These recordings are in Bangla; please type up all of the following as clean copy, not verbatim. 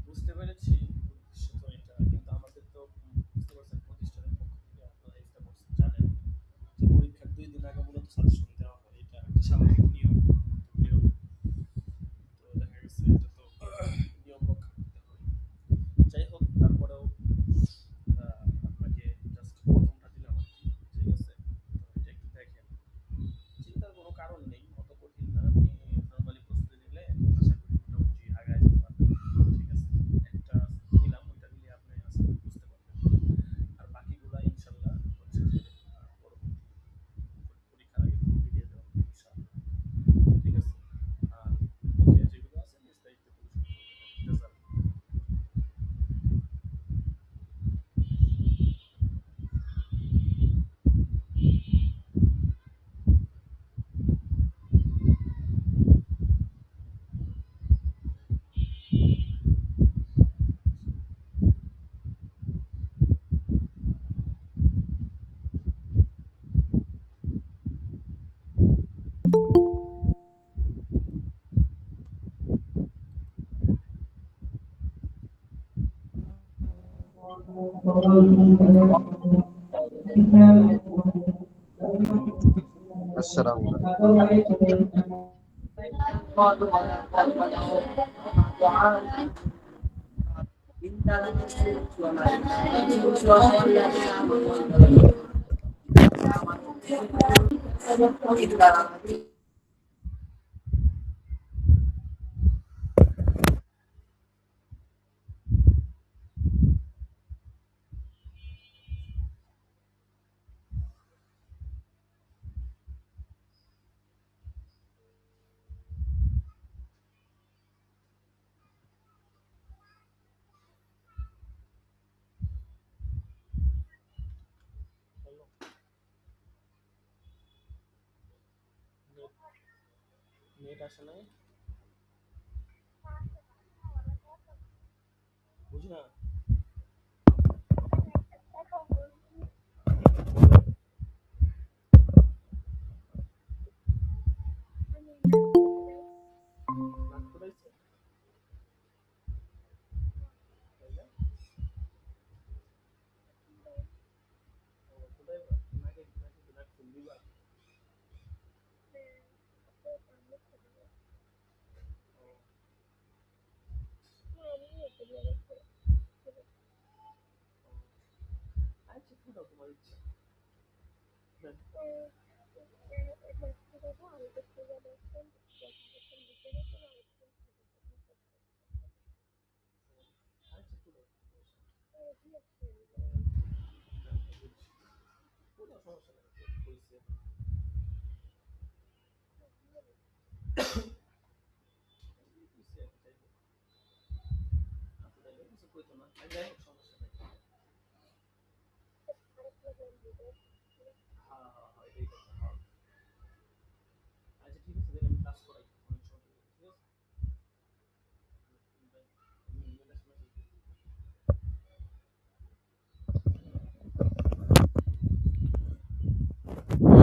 বুঝতে পেরেছি উদ্দেশ্য তো এটা, কিন্তু আমাদের তো বুঝতে পারছেন প্রতিষ্ঠানের পক্ষ থেকে আপনারা এটা জানেন যে পরীক্ষার 2 দিন আগে মূলত সাজেশন দেওয়া হয়, এটা একটা স্বাভাবিক নিয়ম। তো কেউ তো দেখা গেছে এটা তো নিয়ম রক্ষা করতে হয়। যাই হোক, তারপরেও আপনাকে জাস্ট প্রথমটা দিলাম আর কি। ঠিক আছে, তো এটা একটু দেখেন। চিন্তার কোনো কারণ নেই, অত কঠিন না। আপনি নর্মালি প্রস্তুতি নিলে আশা করি মোটামুটি আগায় যেতে পারবেন। ঠিক আছে, একটা নিলাম, ওইটা নিলে আপনি আশা করি বুঝতে পারবেন। আর বাকিগুলা ইনশাল্লাহ হচ্ছে যে পরবর্তী পরীক্ষার আগে ভিডিও দেওয়া হবে ইনশাল্লাহ। ঠিক আছে, আর ওকে যেগুলো আছে নিজ দায়িত্বে পরিশোধ করবেন। রেজাল্ট আসসালামু হলো। নেট নেট আসে নাই, বুঝি না। আচ্ছা ফুটাও তোমার ইচ্ছা। দেন। আচ্ছা ফুটাও। ফুটাও, সমস্যা নেই। হইছে। হইছে, যাই হোক। ফুটাইলে কিছু কইতো না। যাই হোক, সমস্যা নেই। হ্যাঁ, হ্যাঁ, হ্যাঁ, এটাই কথা। হ্যাঁ। আচ্ছা ঠিক আছে, তাহলে আমি ক্লাস করাই। অনেক সময় ঠিক আছে?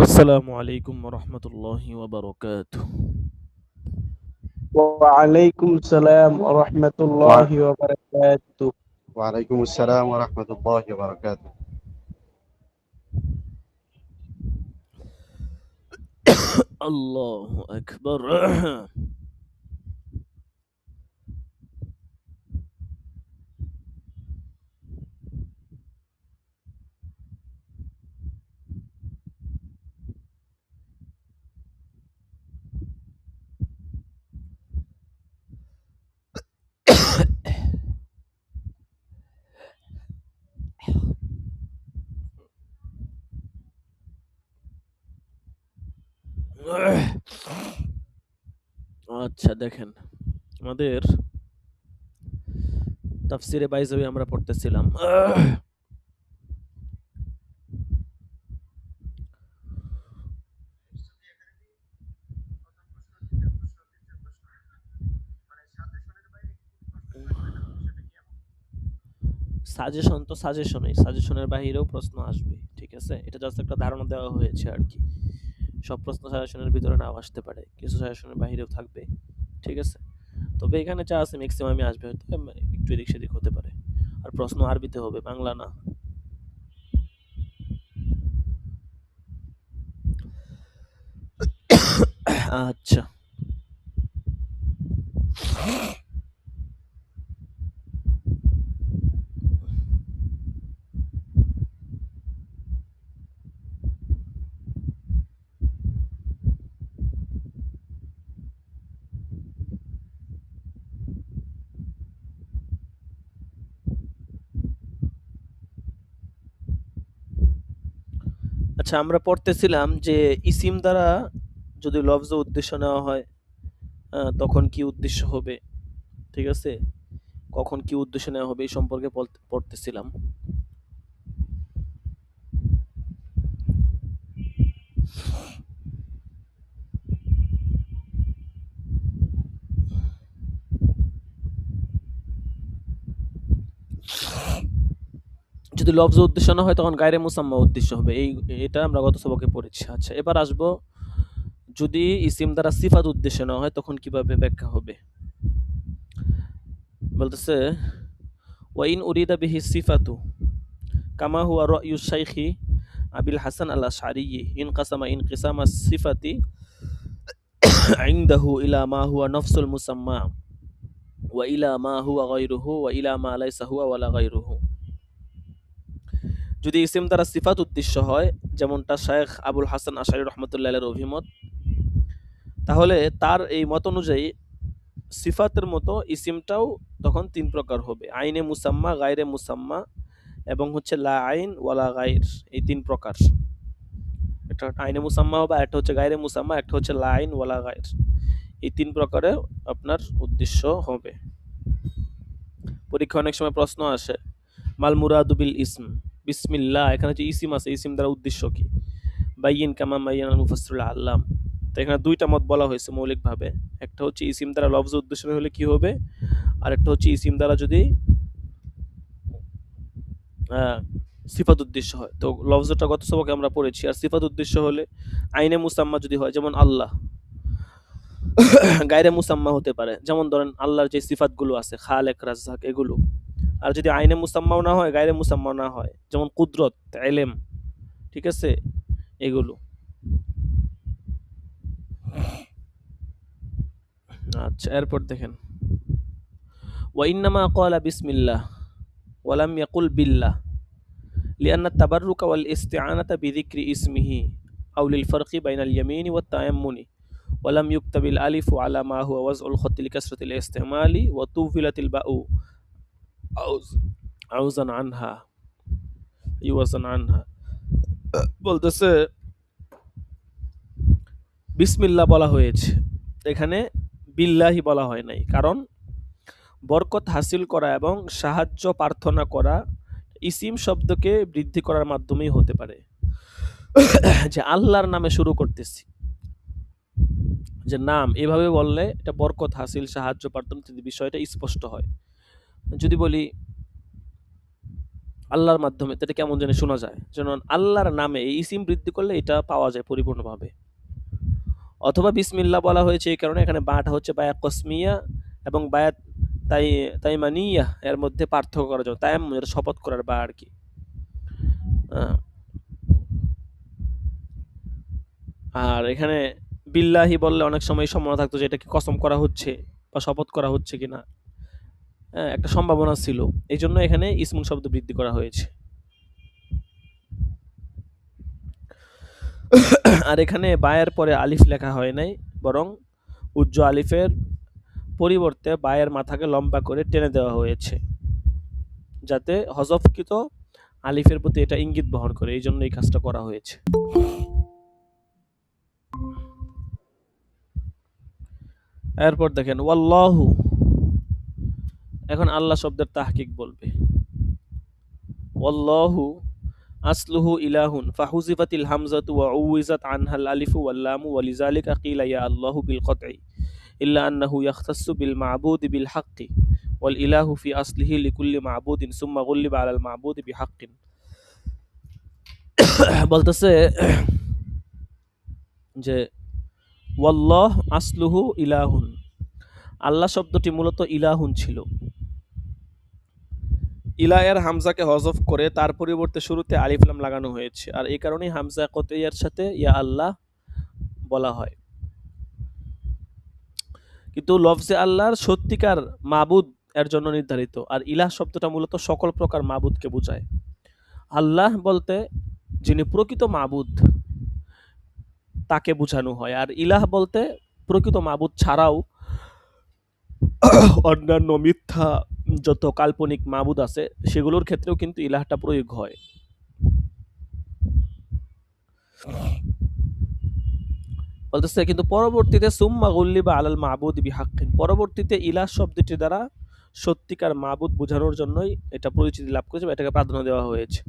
السلام عليكم ورحمة الله وبركاته. وعليكم السلام ورحمة وع- الله وبركاته. وعليكم السلام ورحمة الله وبركاته. الله أكبر. আচ্ছা দেখেন, আমাদের তাফসিরে বাইজাবি আমরা পড়তেছিলাম। সাজেশন তো সাজেশনই, সাজেশনের বাহিরেও প্রশ্ন আসবে, ঠিক আছে? এটা জাস্ট একটা ধারণা দেওয়া হয়েছে আর কি। সব প্রশ্ন সাজেশনের ভিতরে নাও আসতে পারে, কিছু সাজেশনের বাহিরেও থাকবে, ঠিক আছে? তবে এখানে যা আছে ম্যাক্সিমামই আসবে, হয়তো একটু এদিক সেদিক হতে পারে। আর প্রশ্ন আরবিতে হবে, বাংলা না। আচ্ছা আচ্ছা, আমরা পড়তেছিলাম যে ইসিম দ্বারা যদি লফজ উদ্দেশ্য নেওয়া হয়, তখন কি উদ্দেশ্য হবে, ঠিক আছে? কখন কি উদ্দেশ্য নেওয়া হবে এই সম্পর্কে পড়তেছিলাম। যদি লফজ উদ্দেশ্য না হয় তখন গায়রে মুসাম্মা উদ্দেশ্য হবে, এটা আমরা গত সবকে পড়েছি। আচ্ছা, এবার আসবো যদি ইসিম দ্বারা সিফাত উদ্দেশ্য না হয় তখন কিভাবে ব্যাখ্যা হবে। বলতেছে ওয়াইন উরিদা বিহি সিফাতু কামা হুয়া রায়ু শাইখি আবিল হাসান আল আশআরি ইনকাসামা ইনকিসামা সিফাতি ইনদাহু ইলা মা হুয়া নফসুল মুসাম্মা ওয়া ইলা মা হুয়া গায়রুহু ওয়া ইলা মা লাইসা হুয়া ওয়ালা গায়রুহু। যদি ইসিম দ্বারা সিফাত উদ্দেশ্য হয়, যেমনটা শায়েখ আবুল হাসান আশআরি রহমতুল্লাহ আলাইহির অভিমত, তাহলে তার এই মত অনুযায়ী সিফাতের মতো ইসিমটাও তখন তিন প্রকার হবে: আইনে মুসাম্মা, গায়রে মুসাম্মা এবং হচ্ছে লা আইন ওয়ালা গায়র। এই তিন প্রকার, একটা আইনে মুসাম্মা হবে, একটা হচ্ছে গায়রে মুসাম্মা, একটা হচ্ছে লা আইন ওয়ালা গায়র। এই তিন প্রকারে আপনার উদ্দেশ্য হবে। পরীক্ষা অনেক সময় প্রশ্ন আসে, মাল মুরাদু বিল ইসম, বিসমিল্লাহ, এখানে যে ইসিম আছে, ইসিম দ্বারা উদ্দেশ্য কি? বাইয়িন কামা মাইয়ানাল মুফাসসিরুল আল্লাম। তো এখানে দুইটা মত বলা হয়েছে মৌলিকভাবে। একটা হচ্ছে ইসিম দ্বারা লফজ উদ্দেশ্য হলে কি হবে, আর একটা হচ্ছে ইসিম দ্বারা যদি সিফাত উদ্দেশ্য হয়। তো লফজটা গত সবকে আমরা পড়েছি। আর সিফাত উদ্দেশ্য হলে আইনে মুসাম্মা যদি হয়, যেমন আল্লাহ, গায়রে মুসাম্মা হতে পারে, যেমন ধরেন আল্লাহর যে সিফাতগুলো আছে খালেক, রাজ্জাক, এগুলো। আর যদি আইনে মুসাম্মাও না হয়, গায়রে মুসাম্মাও না হয়, যেমন কুদরত, ইলম, ঠিক আছে, এগুলো। আচ্ছা, এরপর দেখেন وإنما قال بسم الله ولم يقل بالله لأن التبرك والاستعانة بذكر اسمه أو للفرق بين اليمين والتيمم ولم يكتب الألف على ما هو وضع الخط لكثرة الاستعمال وطولت الباء عوزا عنها يوزن عنها বলতেছে বিসমিল্লাহ বলা হয়েছে, এখানে বিল্লাহি বলা হয় নাই, কারণ বরকত হাসিল করা এবং সাহায্য প্রার্থনা করা ইসিম শব্দকে বৃদ্ধি করার মাধ্যমেই হতে পারে। যে আল্লাহর নামে শুরু করতেছি, যে নাম এভাবে বললে এটা বরকত হাসিল, সাহায্য প্রার্থনা বিষয়টা স্পষ্ট হয়। যদি বলি আল্লাহর মাধ্যমে, এটা কেমন জানি শোনা যায়, যেন আল্লাহর নামে এই ইসিম বৃদ্ধি করলে এটা পাওয়া যায় পরিপূর্ণভাবে। অথবা বিসমিল্লাহ বলা হয়েছে এই কারণে এখানে বাটা হচ্ছে বায়া কসমিয়া এবং বায়া তাইমানিয়া, এর মধ্যে পার্থক্য করা যায়। তায়াম্মুম এটা শপথ করার বা আর কি। আর এখানে বিল্লাহি বললে অনেক সময় সম্ভাবনা থাকতো যে এটা কি কসম করা হচ্ছে বা শপথ করা হচ্ছে কিনা, একটা সম্ভাবনা ছিল, এই জন্য এখানে ইসমুল শব্দ বৃদ্ধি করা হয়েছে। আর এখানে বায়ের পরে আলিফ লেখা হয় নাই, বরং উজ্জ আলিফের পরিবর্তে বায়ের মাথাকে লম্বা করে টেনে দেওয়া হয়েছে, যাতে হযফকৃত আলিফের প্রতি এটা ইঙ্গিত বহন করে, এই জন্য এই কাজটা করা হয়েছে। এরপর দেখেন ওয়াল্লাহু, এখন আল্লাহ শব্দের তাহকিক বলবে। ওয়াল্লাহু আসলুহু ইলাহুন ফাহুজিফাতিল হামজাতু ওয়া উওয়িজাত আনহাল আলিফু ওয়াল লামু ওয়ালিযালিকা কিলা ইয়া আল্লাহু বিল কতই ইল্লা আন্নাহু ইয়াখতাসসু বিল মা'বুদি বিল হাক্কি ওয়াল ইলাহু ফি আসলিহি লিকুল্লি মা'বুদিন সুম্মা গুল্লিবা আলাল মা'বুদি বিহাক্কিন। বলতেছে যে ওয়াল্লাহ আসলুহু ইলাহুন, আল্লাহ শব্দটি মূলত ইলাহুন ছিল। ইলাহের হামজাকে হযফ করে তার পরিবর্তে শুরুতে আলিফ লাম লাগানো হয়েছে, আর এই কারণেই হামজা কতইয়ার সাথে ইয়া আল্লাহ বলা হয়। কিন্তু লফজে আল্লাহর সত্যিকার মাবুদ এর জন্য নির্ধারিত, আর ইলাহ শব্দটা মূলত সকল প্রকার মাবুদকে বোঝায়। আল্লাহ বলতে যিনি প্রকৃত মাবুদ তাকে বোঝানো হয়, আর ইলাহ বলতে প্রকৃত মাবুদ ছাড়াও অন্যান্য মিথ্যা যত কাল্পনিক মাবুদ আছে সেগুলোর ক্ষেত্রেও কিন্তু ইলাহটা প্রয়োগ হয়। বলতেছে কিন্তু পরবর্তীতে সুম্মা গুল্লিবা আলাল মাবুদি বিহাক্কিন, পরবর্তীতে ইলাহ শব্দটি দ্বারা সত্যিকার মাবুদ বোঝানোর জন্যই এটা পরিচিতি লাভ করেছে, এটাকে প্রাধান্য দেওয়া হয়েছে।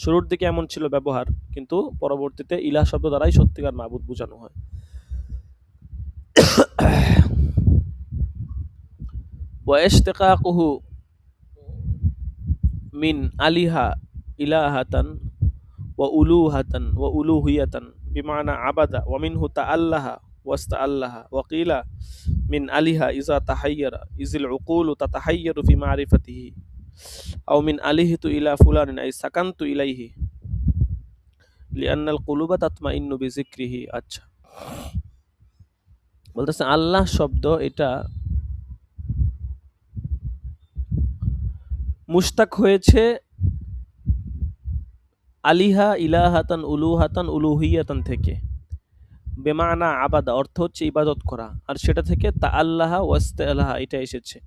শুরুর দিকে এমন ছিল ব্যবহার, কিন্তু পরবর্তীতে ইলাহ শব্দ দ্বারাই সত্যিকার মাবুদ বোঝানো হয়। ওয়াইশতিকাকুহু মিন আলিহা ইলাহাতান ওয়া উলুহাতান ওয়া উলুহিয়াতান বিমানা আবাদা ওয়া মিনহু তাআল্লাহা ওয়াস্তাআল্লাহা ওয়া কিলা মিন আলিহা ইযা তাহাইয়ারা ইযিল উকুলু তাতাহাইয়ারু ফি মারিফাতিহি আও মিন আলিহিতু ইলা ফুলানিন আই সাকানতু ইলাইহি লিআন্নাল কুলুবা তাতমাইন্নু বিযিকরিহি। আচ্ছা, বলতেছে আল্লাহ শব্দ এটা মুশতাক হয়েছে আলিহা ইলাহাতান উলুহাতান উলুহিয়াতান থেকে, বেমানা আবাদা অর্থ হচ্ছে ইবাদত করা, আর সেটা থেকে তা আল্লাহা ওয়াস্তাআল্লাহা এটা এসেছে।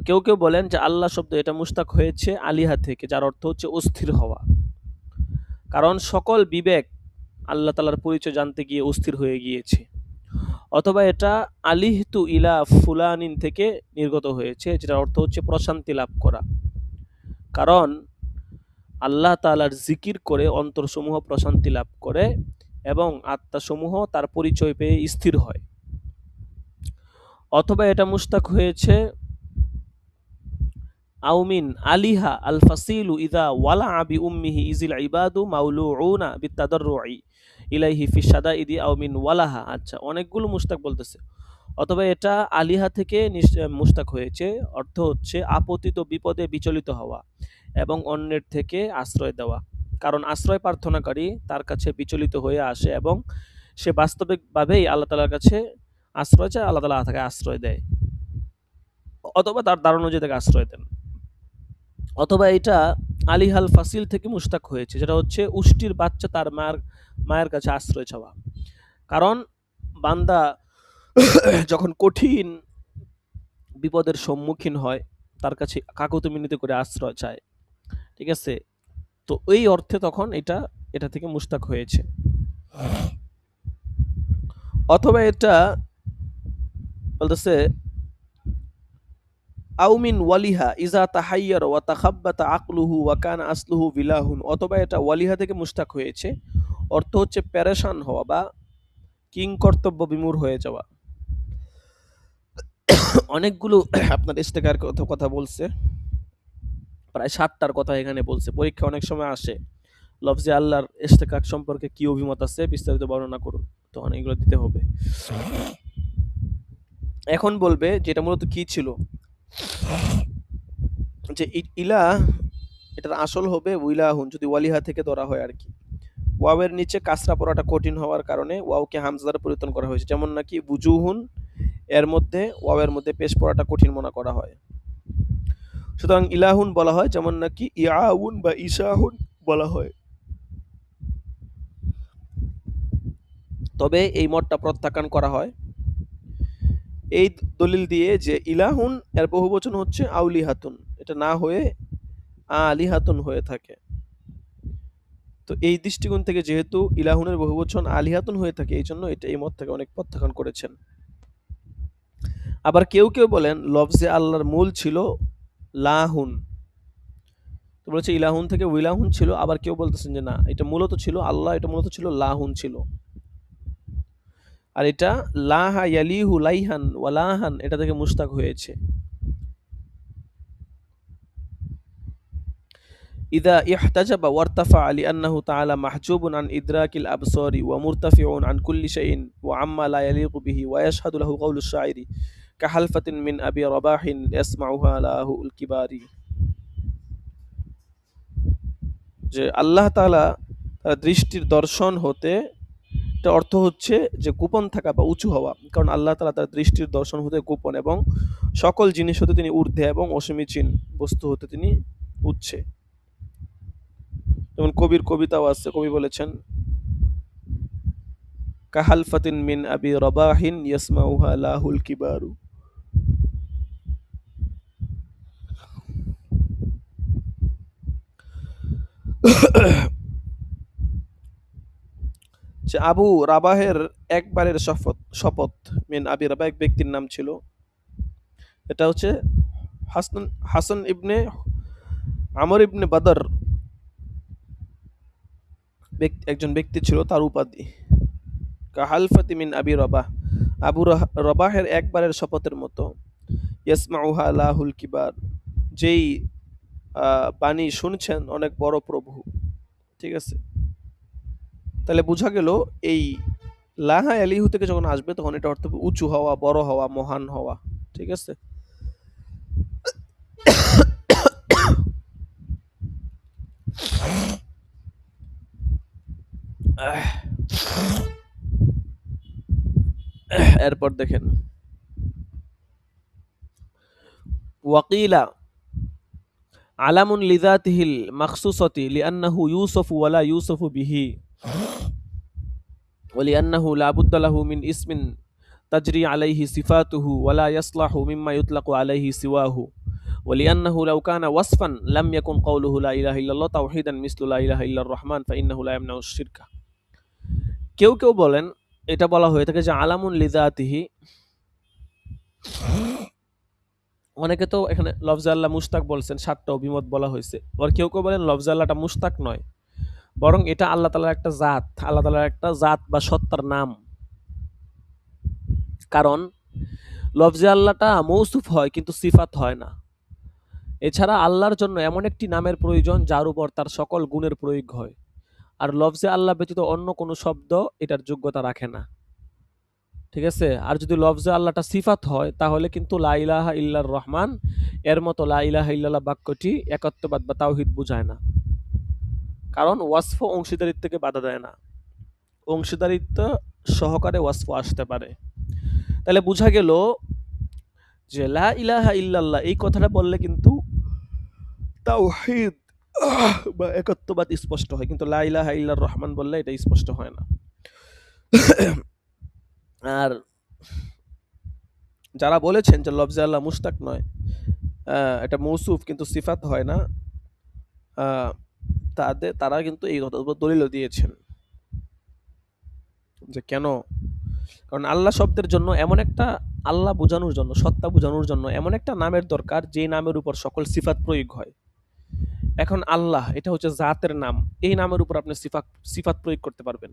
কেউ কেউ বলেন যে আল্লাহ শব্দ এটা মুশতাক হয়েছে আলিহা থেকে, যার অর্থ হচ্ছে অস্থির হওয়া, কারণ সকল বিবেক আল্লাহ তাআলার পরিচয় জানতে গিয়ে অস্থির হয়ে গিয়েছে। অথবা এটা আলিহতু ইলা ফুলানিন থেকে নির্গত হয়েছে, যেটার অর্থ হচ্ছে প্রশান্তি লাভ করা, কারণ আল্লাহ তাআলার জিকির করে অন্তরসমূহ প্রশান্তি লাভ করে এবং আত্মাসমূহ তার পরিচয় পেয়ে স্থির হয়। অথবা এটা মুশতাক হয়েছে আউমিন আলিহা আল ফাসিলু ইদা ওয়ালা বি উম্মিহি ইজিল ইবাদু মাউলুউনা বিতাদাররুই ইলাইহি ফি শাদাইদি আও মিন ওয়ালাহা। আচ্ছা, অনেকগুলো মুশতাক বলতেছে। অথবা এটা আলিহা থেকে মুশতাক হয়েছে, অর্থ হচ্ছে আপতিত বিপদে বিচলিত হওয়া এবং অন্যের থেকে আশ্রয় দেওয়া, কারণ আশ্রয় প্রার্থনাকারী তার কাছে বিচলিত হয়ে আসে এবং সে বাস্তবিকভাবেই আল্লাহ তাআলার কাছে আশ্রয় চায়, আল্লাহ তাআলা তাকে আশ্রয় দেয়। অথবা তার দাঁড়ানো যে তাকে আশ্রয় দেন, অথবা এটা আলিহাল ফাসিল থেকে মুস্তাক হয়েছে, যেটা হচ্ছে উষ্টির বাচ্চা তার মায়ের কাছে আশ্রয় চাওয়া। কারণ বান্দা যখন কঠিন বিপদের সম্মুখীন হয় তার কাছে কাকুতি মিনতি করে আশ্রয় চায়, ঠিক আছে, তো এই অর্থে তখন এটা থেকে মুস্তাক হয়েছে। অথবা এটা বলতেছে আউমিন ওয়ালিহা ইজা তাহাইয়ার ওয়া তাখাব্বাতা আকলুহু ওয়া কানা আসলুহু বিলাহুন, অথবা এটা ওয়ালিহা থেকে মুস্তাক হয়েছে, অর্থ হচ্ছে পেরেশান হওয়া বা কিং কর্তব্য বিমূঢ় হয়ে যাওয়া। অনেকগুলো আপনার ইস্তেকার কথা বলছে, প্রায় 60টার কথা এখানে বলছে। পরীক্ষা অনেক সময় আসে লফজে আল্লাহর ইস্তেকাক সম্পর্কে কি অভিমত আছে বিস্তারিত বর্ণনা করুন, তো অনেকগুলো দিতে হবে। এখন বলবে যেটা মূলত কি ছিল, যে ইলাহ এটার আসল হবে উইলাহুন, যদি ওয়ালিহা থেকে ধরা হয় আর কি। ওয়াওয়ের নিচে কাসরা পড়াটা কঠিন হওয়ার কারণে ওয়াওকে হামজা দ্বারা পরিবর্তন করা হয়েছে, যেমন নাকি বুজুহুন এর মধ্যে ওয়াওয়ের মধ্যে পেশ পড়াটা কঠিন মনে করা হয়, সুতরাং ইলাহুন বলা হয়, যেমন নাকি ইয়াউন বা ইশাহুন বলা হয়। তবে এই মতটা প্রত্যাখ্যান করা হয় এই দলিল দিয়ে যে ইলাহুন এর বহুবচন হচ্ছে আউলিহাতুন, এটা না হয়ে আলিহাতুন হয়ে থাকে। তো এই দৃষ্টিকোণ থেকে যেহেতু ইলাহুনের বহুবচন আলিহাতুন হয়ে থাকে, এই জন্য এই মত থেকে অনেক প্রত্যাখ্যান করেছেন। আবার কেউ কেউ বলেন লফজে আল্লাহর মূল ছিল লাহুন, তো বলেছে ইলাহুন থেকে উইলাহুন ছিল। আবার কেউ বলতেছেন যে না, এটা মূলত ছিল আল্লাহ, এটা মূলত ছিল লাহুন ছিল। আর এটা লাহা ইয়ালিহু লাইহান ওয়ালাহান এটা থেকে মুস্তাক হয়েছে। ইদা ইহতাজাবা ওয়ারতাফা লিআন্নাহু তাআলা মাহজুবুন আন ইদরাকিল আবসারি ওয়া মুরতাফিউন আন কুল্লি শাইইন ওয়া আম্মা লা ইয়ালিকু বিহি ওয়া ইয়াশহাদু লাহু কাউলুশ শাইরি কাহালফাতিন মিন আবি রাবাহিন ইয়াসমাউহা লাহুল কিবারি, যে আল্লাহ তাআলা তার দৃষ্টির দর্শন হতে, এটা অর্থ হচ্ছে যে গোপন থাকা বা উঁচু হওয়া, কারণ আল্লাহ তাআলা তার দৃষ্টির দর্শন হতে গোপন এবং সকল জিনিস হতে তিনি ঊর্ধ্বে এবং অসমীচীন বস্তু হতে তিনি উচ্চে। যেমন কবির কবিতাও আছে, কবি বলেছেন কাহালফাতিন মিন আবি রাবাহিন ইয়াসমাউহা লাহুল কিবারু। যে আবু রাবাহের একবারের শপথ মিন আবি রাবাহ এক ব্যক্তির নাম ছিল, এটা হচ্ছে হাসান ইবনে আমর ইবনে বাদর একজন ব্যক্তি ছিল, তার উপাধি কাহালফাতি মিন আবি রবাহ, আবু রবাহের একবারের শপথের মতো। ইয়াসমাউহা লাহুল কিবার, যেই বাণী শুনছেন অনেক বড় প্রভু, ঠিক আছে। তাহলে বোঝা গেল এই লাহা আলিহু থেকে যখন আসবে তখন এটা অর্থ উঁচু হওয়া, বড় হওয়া, মহান হওয়া, ঠিক আছে। এরপর দেখেন ওয়াকিলা আলামুন লিযাতিহিল মাখসুসাতি লিআন্নাহু ইউসুফু ওয়ালা ইউসুফু বিহি ওয়া লিআন্নাহু লা বুদ্দা লাহু মিন ইসমিন তাজরি আলাইহি সিফাতুহু ওয়ালা ইয়াসলাহু মিম্মা ইউতলাকু আলাইহি সিওয়াহু ওয়া লিআন্নাহু লাউ কানা ওয়াসফান লাম ইয়াকুন কাউলুহু লা ইলাহা ইল্লাল্লাহ তাওহীদান মিসলু লা ইলাহা ইল্লার রহমান ফাইন্নাহু লা ইয়ামনাউ শিরকা। কেউ কেউ বলেন এটা বলা হয়ে থাকে যে আলামুন লিযাতিহি, অনেকে তো এখানে লফজে আল্লাহ মুস্তাক বলছেন, 7টা অভিমত বলা হয়েছে। আর কেউ কেউ বলেন লফজে আল্লাহটা মুস্তাক নয়, বরং এটা আল্লাহ তাআলার একটা জাত, আল্লাহ তাআলার একটা জাত বা সত্তার নাম। কারণ লফজে আল্লাহটা মৌসুফ হয় কিন্তু সিফাত হয় না। এছাড়া আল্লাহর জন্য এমন একটি নামের প্রয়োজন যার উপর তার সকল গুণের প্রয়োগ হয়, আর লফজে আল্লাহ ব্যতীত অন্য কোনো শব্দ এটার যোগ্যতা রাখে না, ঠিক আছে। আর যদি লফজে আল্লাহটা সিফাত হয় তাহলে কিন্তু লা ইলাহা ইল্লার রহমান এর মতো লা ইলাহা ইল্লাল্লাহ বাক্যটি একত্ববাদ বা তাওহীদ বোঝায় না, কারণ ওয়াসফ অংশীদারিত্বকে বাধা দেয় না, অংশীদারিত্ব সহকারে ওয়াসফ আসতে পারে। তাহলে বোঝা গেল যে লা ইলাহা ইল্লাল্লাহ এই কথাটা বললে কিন্তু তাওহীদ বা একত্ববাদ স্পষ্ট হয়, কিন্তু লা ইলাহা ইল্লার রহমান বললে এটা স্পষ্ট হয় না। আর যারা বলেছেন যে লফজে আল্লাহ মুশতাক নয়, এটা মৌসুফ কিন্তু সিফাত হয় না, তারা কিন্তু এই কথার উপর দলিলও দিয়েছেন যে কেন, কারণ আল্লাহ শব্দের জন্য এমন একটা, আল্লাহ বোঝানোর জন্য, সত্তা বোঝানোর জন্য এমন একটা নামের দরকার যে নামের উপর সকল সিফাত প্রয়োগ হয়। এখন আল্লাহ এটা হচ্ছে জাতের নাম, এই নামের উপর আপনি সিফাত প্রয়োগ করতে পারবেন।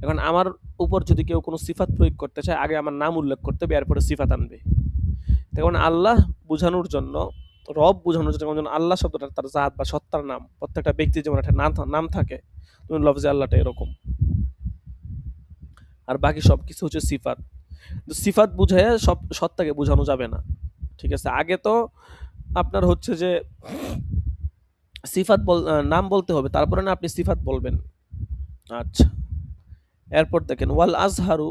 এখন আমার উপর যদি কেউ কোনো সিফাত প্রয়োগ করতে চায়, আগে আমার নাম উল্লেখ করতে হবে, এরপরে সিফাত আনবে। তখন আল্লাহ বোঝানোর জন্য, রব বোঝানোর জন্য, যেমন আল্লাহ শব্দটা তার জাত বা সত্তার নাম, প্রত্যেকটা ব্যক্তির যেমন একটা নাম থাকে, তেমন লফজে আল্লাহটা এরকম। আর বাকি সব কিছু হচ্ছে সিফাত। সিফাত বুঝায় সব সত্তাকে বোঝানো যাবে না, ঠিক আছে? আগে তো আপনার হচ্ছে যে নাম বলতে হবে, তারপরে না আপনি সিফাত বলবেন। আচ্ছা, এরপর দেখেন ওয়াল আজহারু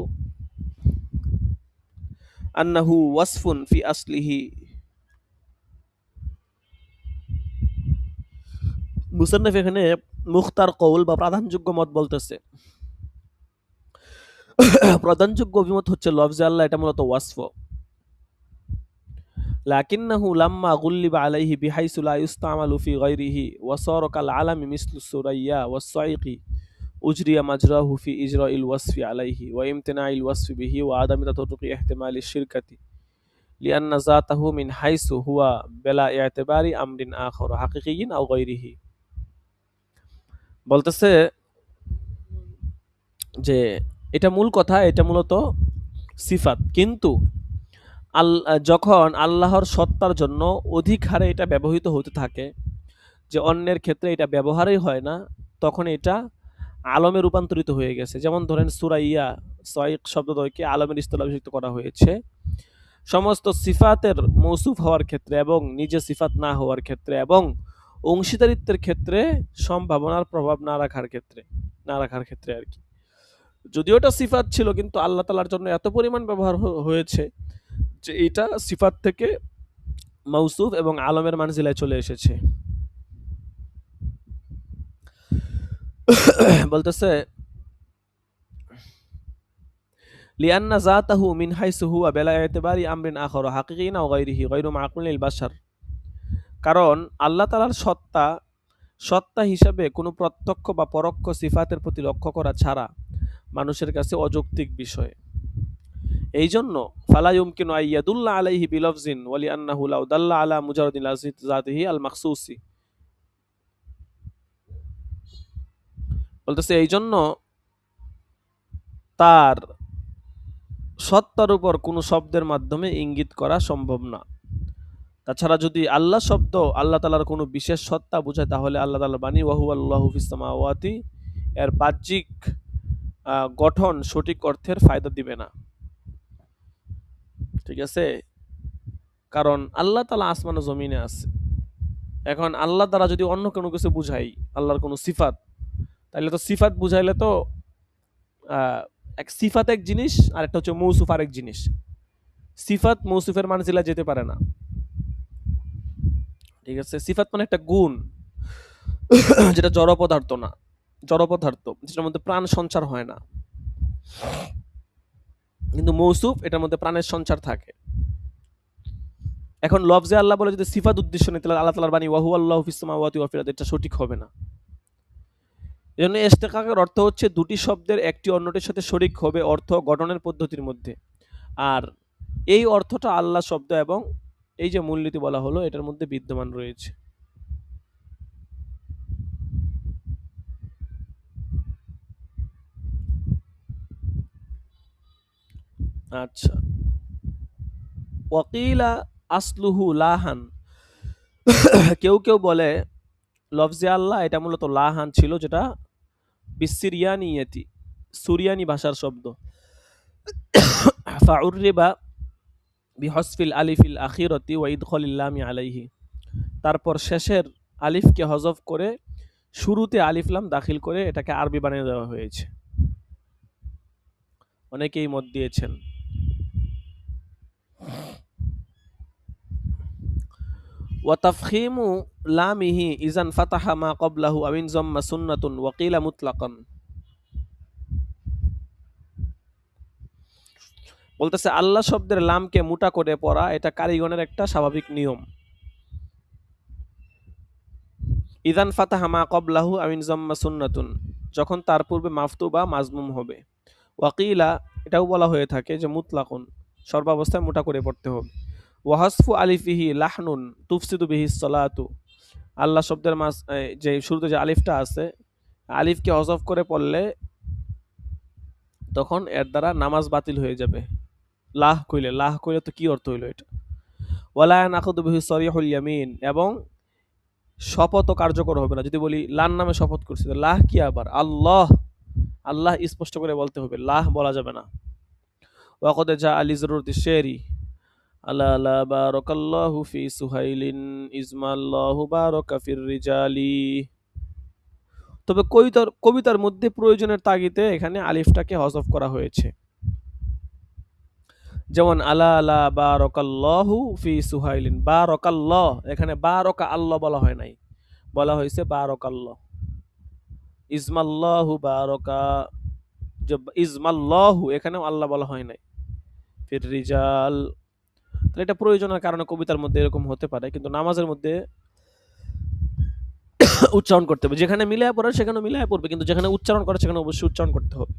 আন্নাহু ওয়াসফুন ফি আসলিহি। মুসান্নিফ এখানে মুখতার কওল বা প্রাধানযোগ্য মত বলতেছে। প্রধানযোগ্য অভিমত হচ্ছে লফজে আল্লাহ এটা মূলত ওয়াসফ, লাকিন্নাহু লাম্মা গুল্লিবা আলাইহি বিহাইসু লা ইস্তামালু ফি গায়রিহি ওয়া সারা কাল আলামি মিসলু সুরাইয়া ওয়াস সাইqi উজরিয়া মাজরাহু ফি ইজরাইল ওয়াসফি আলাইহি ওয়া ইমতিনাইল ওয়াসফি বিহি ওয়া আদামি তাতাররুকি ইহতিমালি শিরকাতি লিআন্না যাতাহু মিন হাইসু হুয়া বিলা ইতিবারি আমরিন আখার হাকিকিয়িন আও গায়রিহি। বলতেছে যে এটা মূল কথা, এটা মূলত সিফাত, কিন্তু যখন আল্লাহর সত্তার জন্য অধিক হারে এটা ব্যবহৃত হতে থাকে, যে অন্যের ক্ষেত্রে এটা ব্যবহারই হয় না, তখন এটা আলমে রূপান্তরিত হয়ে গেছে। যেমন ধরেন সুরাইয়া, সয়ক শব্দদ্বয়কে আলমের ইস্তলাহ অভিষিক্ত করা হয়েছে। সমস্ত সিফাতের মৌসুফ হওয়ার ক্ষেত্রে এবং নিজে সিফাত না হওয়ার ক্ষেত্রে এবং অংশীদারিত্বের ক্ষেত্রে সম্ভাবনার প্রভাব না রাখার ক্ষেত্রে আর কি। যদিও এটা সিফাত ছিল, কিন্তু আল্লাহ তাআলার জন্য এত পরিমাণ ব্যবহার হয়েছে যে এটা সিফাত থেকে মৌসুফ এবং আলমের মানজিলায় চলে এসেছে। বলতেছে লিআন্না যাতাহু মিন হাইসু হুয়া বিলা ইতিবারি আমরিন আখার হাকিকিন আও গায়রিহি গায়রু মাকুল লিল বাশার। কারণ আল্লাহ তাআলার সত্তা হিসাবে কোনো প্রত্যক্ষ বা পরোক্ষ সিফাতের প্রতি লক্ষ্য করা ছাড়া মানুষের কাছে অযৌক্তিক বিষয়। এই জন্য ফালা ইউমকিনু আইয়াদুল্লাহ আলাইহি বিলফজিন ওয়া লিআন্নাহু লাউ দাল্লা আলা মুজাররাদিল যাতিহি আল মাখসুসি। বলতেছে এই জন্য তার সত্তার উপর কোনো শব্দের মাধ্যমে ইঙ্গিত করা সম্ভব না। তাছাড়া যদি আল্লাহ শব্দ আল্লাহ তাআলার কোনো বিশেষ সত্তা বোঝায়, তাহলে আল্লাহ তাআলার বাণী ওয়া হুয়াল্লাহু ফিস সামাওয়াতি এর বাহ্যিক গঠন সঠিক অর্থের ফায়দা দিবে না, ঠিক আছে? কারণ আল্লাহ তাআলা আসমান ও জমিনে আছে। এখন আল্লাহ দ্বারা যদি অন্য কোনো কিছু বুঝাই, আল্লাহর কোনো সিফাত, তাহলে তো সিফাত বুঝাইলে তো এক সিফাত এক জিনিস, আর একটা হচ্ছে মৌসুফ আরেক জিনিস। সিফাত মৌসুফের মানজিলা যেতে পারে না, ঠিক আছে? সিফাত মানে একটা গুণ যেটা জড় পদার্থ না, জড় পদার্থ যেটার মধ্যে প্রাণ সঞ্চার হয় না, কিন্তু মৌসুফ এটার মধ্যে প্রাণের সঞ্চার থাকে। এখন লফজে আল্লাহ বলে যদি সিফাত উদ্দেশ্য নিতে, তাহলে আল্লাহ তাআলার বাণী ওয়া হুয়াল্লাহু ফিস সামাওয়াতি ওয়া ফিল আরদি, এটা সঠিক হবে না। এজন্য ইশতিকাকের অর্থ হচ্ছে দুটি শব্দের একটি অন্যটির সাথে শরিক হবে অর্থ গঠনের পদ্ধতির মধ্যে, আর এই অর্থটা আল্লাহ শব্দ এবং এই যে মূলনীতি বলা হলো এটার মধ্যে বিদ্যমান রয়েছে। আচ্ছা, ওয়াকিলা আসলুহু লাহান। কেউ কেউ বলে লফজে আল্লাহ এটা মূলত লাহান ছিল, যেটা বিসিরিয়ানিয়াতি, সুরিয়ানি ভাষার শব্দ। ফাউরিবা বিহসফিল আলিফিল আখিরতি ওয়া ইদখালিল লামি আলাইহি। তারপর শেষের আলিফকে হযফ করে শুরুতে আলিফ লাম দাখিল করে এটাকে আরবি বানিয়ে দেওয়া হয়েছে। অনেকেই মত দিয়েছেন। وتفخيم لامه إذا فتح ما قبله أو انضم سنة وقيل مطلقا বলতেছে আল্লাহ শব্দের লামকে মোটা করে পড়া এটা কারিগণের একটা স্বাভাবিক নিয়ম। ইদান ফাতাহা মা ক্বাবলাহু আও ইনজাম্মা সুন্নাতুন, যখন তার পূর্বে মাফতু বা মাজমুম হবে। ওয়াকিলা, এটাও বলা হয়ে থাকে যে মুতলাকুন, সর্বাবস্থায় মোটা করে পড়তে হবে। ওয়াহাসফু আলিফিহি লাহনুন তুফসিদু বিহি সলাতু, আল্লাহ শব্দের যে শুরুতে যে আলিফটা আছে, আলিফকে হযফ করে পড়লে তখন এর দ্বারা নামাজ বাতিল হয়ে যাবে। লাহ কইলে তো কি অর্থ হইল এটা? ওয়ালা নাকুদু বিহি সরিহুল ইয়ামিন, এবং শপথও কার্যকর হবে না। যদি বলি লার নামে শপথ করছি, লাহ কি আবার আল্লাহ, আল্লাহ স্পষ্ট করে বলতে হবে, লাহ বলা যাবে না। ওয়াকদ জা আলি জরুরতি শেরি আলা লা বারাকাল্লাহু ফি সুহাইলিন ইজমাল্লাহু বারাকা ফির রিজালি, তবে কবিতার মধ্যে প্রয়োজনের তাগিদে এখানে আলিফটাকে হযফ করা হয়েছে। যেমন আলা লা বারাকাল্লাহু ফি সুহাইলিন, বারাকাল্লাহ, এখানে বারাকা আল্লাহ বলা হয় নাই, বলা হয়েছে বারাকাল্লাহ। ইজমাল্লাহু বারাকা, ইজমাল্লাহু এখানেও আল্লাহ বলা হয় নাই। ফির রিজাল, তাহলে এটা প্রয়োজনের কারণে কবিতার মধ্যে এরকম হতে পারে, কিন্তু নামাজের মধ্যে উচ্চারণ করতে হবে। যেখানে মিলায় পড়ে সেখানে মিলায় পড়বে, কিন্তু যেখানে উচ্চারণ করে সেখানে অবশ্যই উচ্চারণ করতে হবে।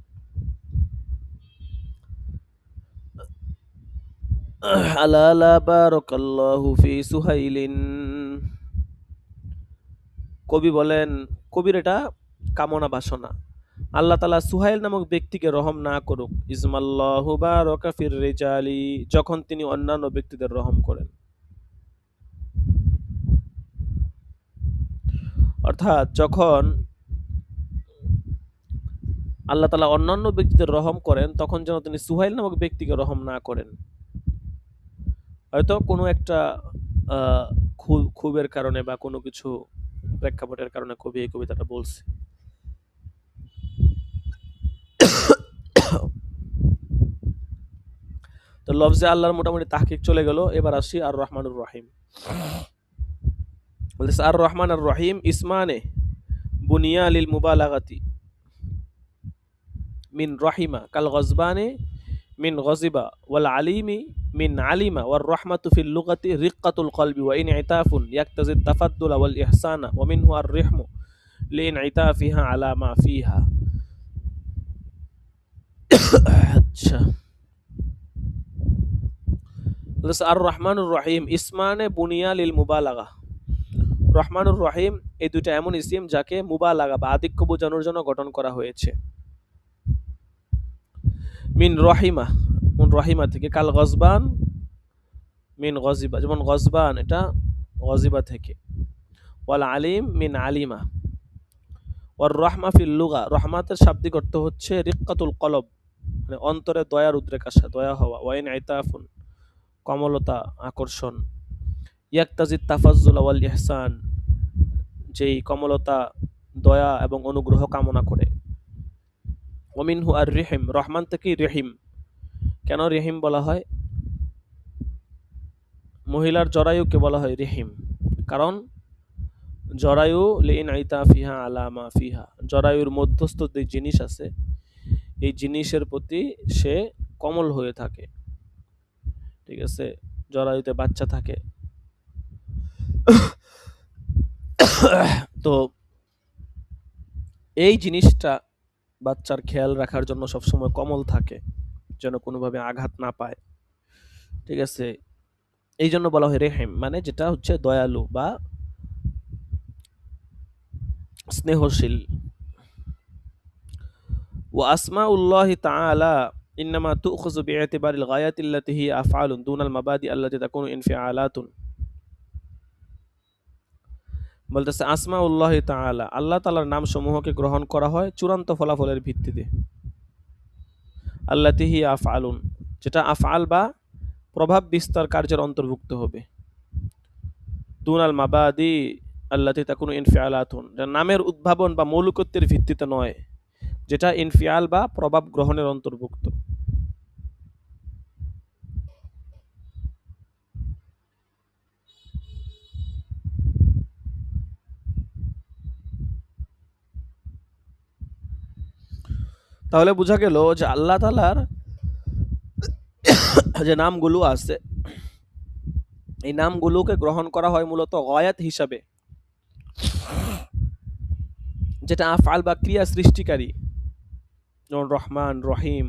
আলা লা বারাকাল্লাহু ফি সুহাইলিন, কবি বলেন, কবির এটা কামনা বাসনা, আল্লাহ তাআলা সুহাইল নামক ব্যক্তিকে রহম না করুক। ইজমাল্লাহু বারাকা ফির রিজালি, যখন তিনি অন্যান্য ব্যক্তিদের রহম করেন। অর্থাৎ যখন আল্লাহ তাআলা অন্যান্য ব্যক্তিদের রহম করেন, তখন যেন তিনি সুহাইল নামক ব্যক্তিকে রহম না করেন। হয়তো কোনো একটা ক্ষোভের কারণে বা কোনো কিছু প্রেক্ষাপটের কারণে কবি এই কবিতাটা বলছে। তো লফজে আল্লাহর মোটামুটি তাহকিক চলে গেল। এবার আসি আর রহমানুর রহিম। বলতেছে আর রহমান আর রহিম ইসমানে বুনিয়া লিল মুবালাগাতি মিন রহিমা কাল গজবানে মিন গজিবা ওয়াল আলিমি মিন আলিমা ওয়ার রহমাতু ফিল লুগাতি রিক্কাতুল কলবি ওয়া ইনইতাফুন ইয়াকতাজি তাফাদ্দুল ওয়াল ইহসানা ওয়া মিনহু আর রিহমু লিইনইতাফিহা আলা মা ফিহা। আচ্ছা, আর রহমানুর রহিম ইসমানে বুনিয়া লিল মুবালাগা, রহমানুর রহিম এই দুইটা এমন ইসিম যাকে মুবালাগা বা আধিক্য বোঝানোর জন্য গঠন করা হয়েছে। মিন রহিমা, রহিমা থেকে, কাল গজবান মিন গজিবা, যেমন গজবান এটা গজিবা থেকে, ওয়াল আলিম মিন আলিমা, ওয়ার রহমা ফিল লুগা, রহমাতের শাব্দিক অর্থ হচ্ছে রিক্কাতুল কলব, মানে অন্তরে দয়ার উদ্রেক আসা, দয়া হওয়া, ওয়াইন আইতাফুন কমলতা আকর্ষণ, ইয়াকতাজিদ তাফাজ্জুল ওয়াল ইহসান, যেই কমলতা দয়া এবং অনুগ্রহ কামনা করে। ওমিনহু আর রিহিম, রহমান থেকেই রিহিম। কেন রিহিম বলা হয়? মহিলার জরায়ুকে বলা হয় রিহিম, কারণ জরায়ু লিইনইতা ফিহা আলা মা ফিহা, জরায়ুর মধ্যস্থ যে জিনিস আছে এই জিনিসের প্রতি সে কমল হয়ে থাকে। ঠিক আছে, জরায়ুতে বাচ্চা থাকে, তো এই জিনিসটা বাচ্চার খেয়াল রাখার জন্য সবসময় কমল থাকে, যেন কোনোভাবে আঘাত না পায়। ঠিক আছে, এই জন্য বলা হয় রেহিম, মানে যেটা হচ্ছে দয়ালু বা স্নেহশীল। ওয়া আসমাউল্লাহি তাআলা ইন্নামা তুখযু বিইতিবারিল গায়াতি আল্লাতী হিয়া আফআলুন দুনাল মাবাদি আল্লাতী তাকুনু ইনফিআলাতুন। বলতেছে আসমাউল্লাহি তাআলা, আল্লাহ তাআলার নাম সমূহকে গ্রহণ করা হয় চূড়ান্ত ফলাফলের ভিত্তিতে। আল্লাতী হিয়া আফআলুন, যেটা আফআল বা প্রভাব বিস্তার কার্যের অন্তর্ভুক্ত হবে। দুনাল মাবাদি আল্লাতী তাকুনু ইনফিআলাতুন, নামের উদ্ভাবন বা মৌলিকত্বের ভিত্তিতে নয়, যেটা ইনফিআল বা প্রভাব গ্রহণের অন্তর্ভুক্ত। তাহলে বোঝা গেল যে আল্লাহ তাআলার যে নামগুলো আছে এই নামগুলোকে গ্রহণ করা হয় মূলত গয়াত হিসাবে, যেটা আফআল বা ক্রিয়া সৃষ্টিকারী, যেমন রহমান, রহিম,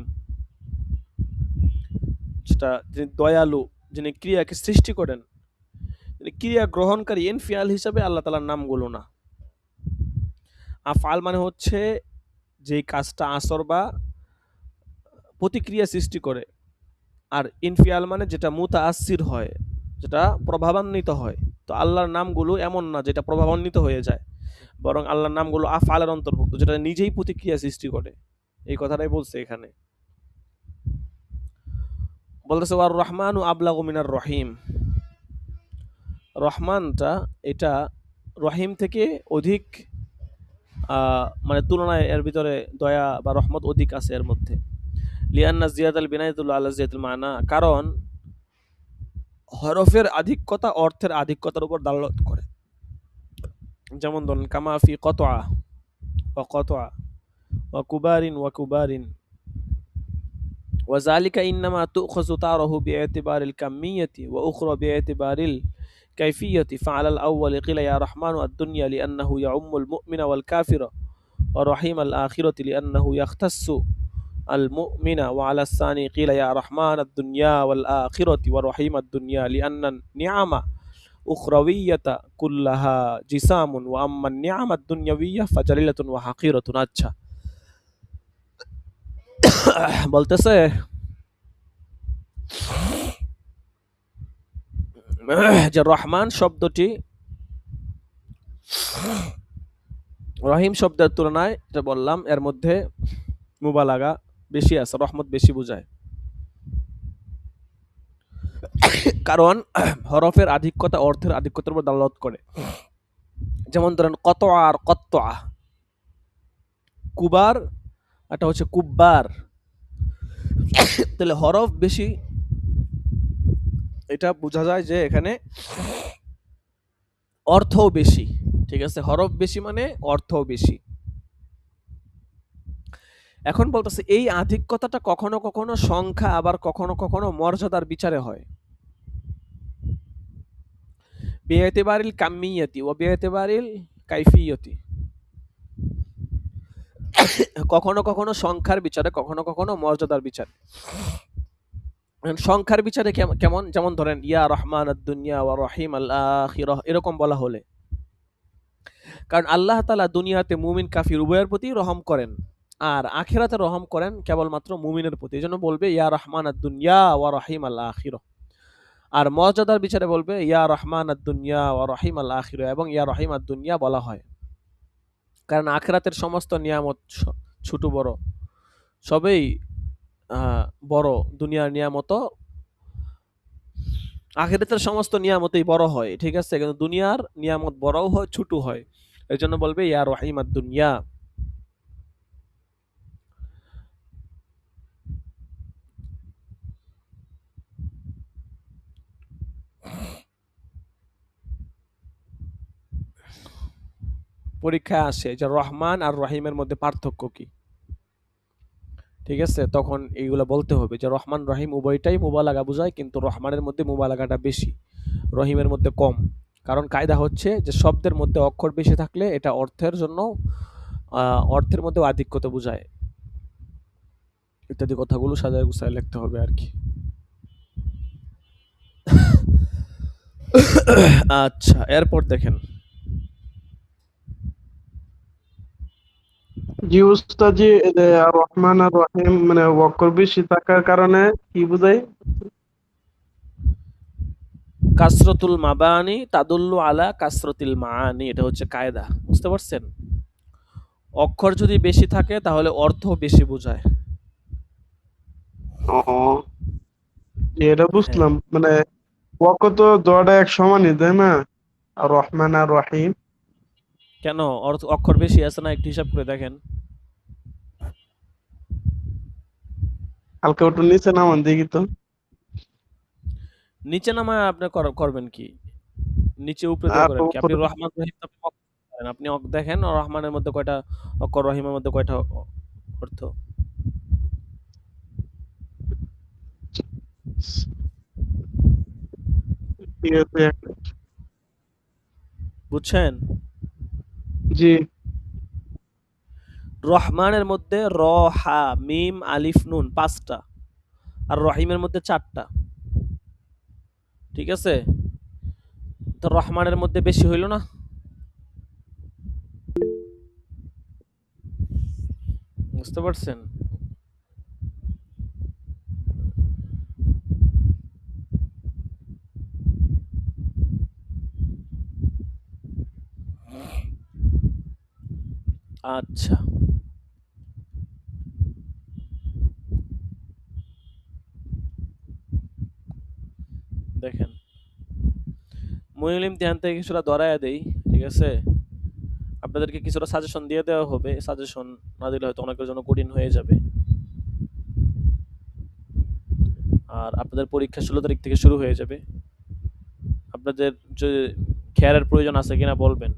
যেটা যিনি দয়ালু, যিনি ক্রিয়াকে সৃষ্টি করেন, যিনি ক্রিয়া গ্রহণকারী, ইনফিয়াল হিসাবে আল্লাহ তাআলার নামগুলো না। আফআল মানে হচ্ছে যেই কাজটা আসর বা প্রতিক্রিয়া সৃষ্টি করে, আর ইনফিয়াল মানে যেটা মুতাআসসির হয়, যেটা প্রভাবান্বিত হয়। তো আল্লাহর নামগুলো এমন না যেটা প্রভাবান্বিত হয়ে যায়, বরং আল্লাহর নামগুলো আফআলের অন্তর্ভুক্ত, যেটা নিজেই প্রতিক্রিয়া সৃষ্টি করে। এই কথাটাই বলছে এখানে। বলতেছে ওয়ার রহমানু আবলাগু মিনার রহিম। রহমানটা এটা রহিম থেকে অধিক, মানে তুলনায় এর ভিতরে দয়া বা রহমত অধিক আছে এর মধ্যে। লিয়ান্না জিয়াদাল বিনায়াতুল্লাহ আলা জিয়াতুল মানা, কারণ হরফের আধিক্যতা অর্থের আধিক্যতার উপর দালালত করে। যেমন ধরুন কামা ফি কতআ ওয়া কতআ ওয়া কুবারিন ওয়া কুবারিন ওয়া যালিকা ইন্নামা তুখাযু তারাহু বিইতিবারিল কামিয়্যাতি ওয়া উখরা বিইতিবারিল কাইফিয়্যাতি ফাআলাল আউওয়ালি কিলা ইয়া রহমানু আদ-দুনিয়া লিআন্নাহু ইয়াউম্মুল মুমিনা ওয়াল কাফিরা ওয়া রহিমাল আখিরাতি লিআন্নাহু ইয়াখতাসসু আল মুমিনা ওয়া আলা সানি কিলা ইয়া রহমান আদ-দুনিয়া ওয়াল আখিরাতি ওয়া রহিম আদ-দুনিয়া লিআন্না নি'আমা উখরাউইয়্যাতা কুল্লাহা জিসামুন ওয়া আম্মা নি'আমা আদ-দুনিয়াউইয়্যা ফাজালিলাতুন ওয়া হাকিরাতুন। আচ্ছা, বলতেছে যে রহমান শব্দটি রহিম শব্দের তুলনায়, যেটা বললাম, এর মধ্যে মুবালাগা বেশি আছে, রহমত বেশি বোঝায়। কারণ হরফের আধিক্যতা অর্থের আধিক্যতার উপর দালালত করে। যেমন ধরেন কত আর কত্তা, কুবার এটা হচ্ছে কুব্বার, তাহলে হরফ বেশি, এটা বোঝা যায় যে এখানে অর্থও বেশি। ঠিক আছে, হরফ বেশি মানে অর্থও বেশি। এখন বলতেছে এই আধিক্যতাটা কখনো কখনো সংখ্যা, আবার কখনো কখনো মর্যাদার বিচারে হয়। বিএতিবারিল কামিয়্যাতি ওয়া বিএতিবারিল কাইফিয়্যাতি, কখনো কখনো সংখ্যার বিচারে, কখনো কখনো মর্যাদার বিচারে। সংখ্যার বিচারে কেমন? যেমন ধরেন ইয়া রহমান আদ-দুনিয়া ওয়া রহিম আল আখিরাহ, এরকম বলা হলে, কারণ আল্লাহ তাআলা দুনিয়াতে মুমিন কাফির উভয়ের প্রতি রহম করেন, আর আখিরাতে রহম করেন কেবলমাত্র মুমিনের প্রতি। এজন্য বলবে ইয়া রহমান আদ-দুনিয়া ওয়া রহিম আল আখিরাহ। আর মর্যাদার বিচারে বলবে ইয়া রহমান আদ-দুনিয়া ওয়া রহিম আল আখিরাহ, এবং ইয়া রহিম আদ-দুনিয়া বলা হয় কারণ আখিরাতের সমস্ত নিয়ামত, ছোট বড় সবই বড়। দুনিয়ার নিয়ামত, আখিরাতের সমস্ত নিয়ামতই বড় হয়, ঠিক আছে, কিন্তু দুনিয়ার নিয়ামত বড়ও হয় ছোট হয়। এই জন্য বলবে ইয়া রহিম আদ-দুনিয়া। পরীক্ষায় আসে যে রহমান আর রহিমের মধ্যে পার্থক্য কি, ঠিক আছে, তখন এইগুলো বলতে হবে যে রহমান রহিম উভয়টাই মুবালাগা বোঝায়, কিন্তু রহমানের মধ্যে মুবালাগাটা বেশি, রহিমের মধ্যে কম। কারণ কায়দা হচ্ছে যে শব্দের মধ্যে অক্ষর বেশি থাকলে এটা অর্থের জন্য অর্থের মধ্যে আধিক্যতা বোঝায়, ইত্যাদি কথাগুলো সাজায় গুছায় লিখতে হবে আর কি। আচ্ছা, এরপর দেখেন জি উস্তাদ জি, আর রহমান আর রহিম মানে অক্ষর বেশি থাকার কারণে কি বোঝায়? কাসরতুল মাবানি তাদুল্লু আলা কাসরতিল মাআনি, এটা হচ্ছে কায়দা, বুঝতে পারছেন? অক্ষর যদি বেশি থাকে তাহলে অর্থ বেশি বোঝায়। ও জি, এটা হ্যাঁ, বুঝলাম। মানে অক্ষর তো দুটো এক সমানই, তাই না? আর রহমান আর রহিম। কেন অক্ষর বেশি আছে না? একটু হিসাব করে দেখেন। হালকা একটু নিচে নামান দেখি তো। নিচে নামায় আপনি করবেন কি? নিচে উপরে দিয়ে আর করেন কি? আপনি উপরে রহমান রহিম তো আপনি করেন, আপনি দেখেন রহমানের মধ্যে কয়টা অক্ষর, রহিমের মধ্যে কয়টা অর্থ। ঠিক আছে। বুঝছেন? জি। রহমানের মধ্যে র, হা, মিম, আলিফ, নুন ৫ টা। আর রহিমের মধ্যে ৪ টা। ঠিক আছে? তো রহমানের মধ্যে বেশি হইল না? বুঝতে পারছেন? আচ্ছা। দেখেন। মইনুল ইমতিহান থেকে কিছুটা ধরায়া দেই। ঠিক আছে? আপনাদেরকে কিছুটা সাজেশন দিয়ে দেওয়া হবে। সাজেশন না দিলে হয়তো অনেকের জন্য কঠিন হয়ে যাবে। আর আপনাদের পরীক্ষা ১৬ তারিখ থেকে শুরু হয়ে যাবে। আপনাদের যে খেয়ালের প্রয়োজন আছে কিনা বলবেন।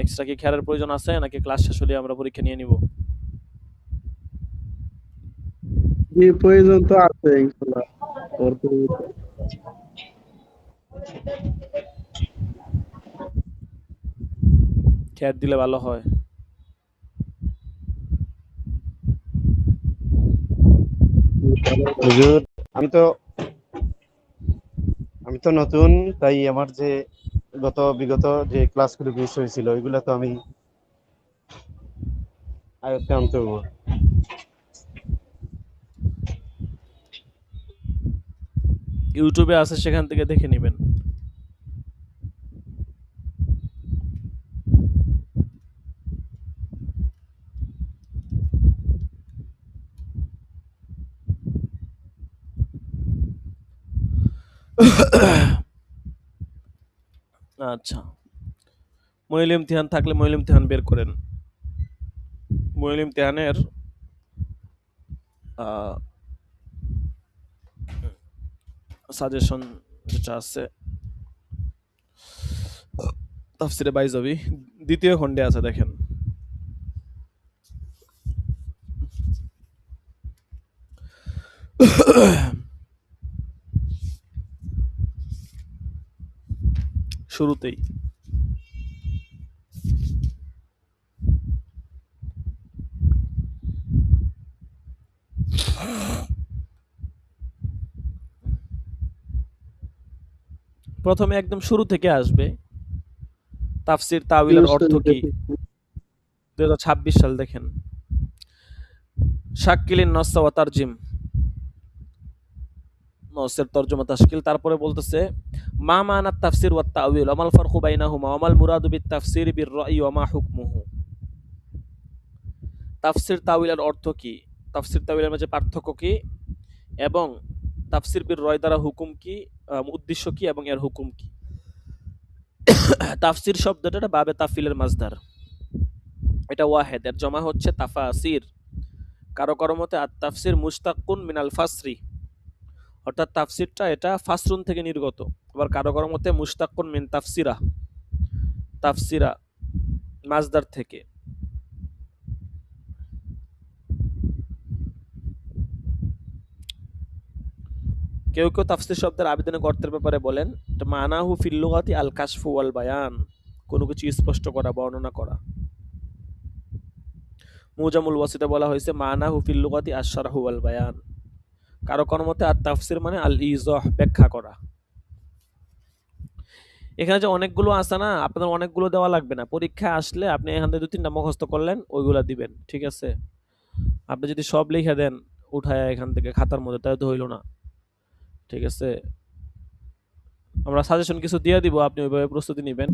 এক্সট্রা কি খেয়ালের প্রয়োজন আছে নাকি ক্লাস শেষ হলে আমরা পরীক্ষা নিয়ে নিব? জি, প্রয়োজন তো আছে ইনশাল্লাহ। তারপরে খেয়াল দিলে ভালো হয়। ভালো হয়। হুজুর, আমি তো আমি তো নতুন, তাই আমার যে বিগত যে ক্লাসগুলো মিস হয়েছিল ওইগুলো তো আমি আয়ত্তে আনতে হবো। ইউটিউবে আছে, সেখান থেকে দেখে নেবেন। আচ্ছা। মইনুল ইমতিহান থাকলে মইনুল ইমতিহান বের করেন। মইনুল ইমতিহানের সাজেশন যেটা আছে তাফসিরে বাইজাবি দ্বিতীয় খণ্ডে আছে, দেখেন। শুরুতেই প্রথমে একদম শুরু থেকে আসবে তাফসির তাউইলের অর্থ কি। ২০২৬ সাল দেখেন। শাক্কিলিন নসা ওয়া তারজিম, নসের তরজমা তাশকিল। তারপরে বলতেছে মা মানা তাফসির ওয়া তাউইল ওয়া মাল ফারকু বাইনাহুমা ওয়া মাল মুরাদু বিত তাফসির বির রাই ওয়া মা হুকমুহু। তাফসির তাউইলের অর্থ কি, তাফসির তাউইলের মাঝে পার্থক্য কি, এবং তাফসির বির রয় দ্বারা হুকুম কি, উদ্দেশ্য কি এবং এর হুকুম কি। তাফসির শব্দটা এটা বাবে তাফিলের মাজদার। এটা ওয়াহেদ, এর জমা হচ্ছে তাফাসির। কারো কারো মতে আত তাফসির মুশতাক্কুন মিনাল ফাসরি, অর্থাৎ তাফসিরটা এটা ফাসরুন থেকে নির্গত। আবার কারো কারো মতে মুশতাক্কুন মিন তাফসিরা, তাফসিরা মাজদার থেকে। কেউ কেউ তাফসির শব্দের আবেদনে অর্থের ব্যাপারে বলেন এটা মানাহু ফিল লুগাতি আল কাশফু ওয়াল বায়ান, কোনো কিছু স্পষ্ট করা, বর্ণনা করা। মুজামুল ওয়াসিতে বলা হয়েছে মানাহু ফিল লুগাতি আশ-শারহু ওয়াল বায়ান। কারো কারো মতে আত তাফসির মানে আল ইজাহ, ব্যাখ্যা করা। এখানে যে অনেকগুলো আছে না, আপনাদের অনেকগুলো দেওয়া লাগবে না। পরীক্ষা আসলে আপনি এখান থেকে ২-৩টা মুখস্থ করলেন, ওইগুলা দিবেন। ঠিক আছে? আপনি যদি সব লিখে দেন উঠায় এখান থেকে খাতার মধ্যে, তাহলে তো হইল না। ঠিক আছে? আমরা সাজেশন কিছু দিয়ে দিব, আপনি ওইভাবে প্রস্তুতি নিবেন।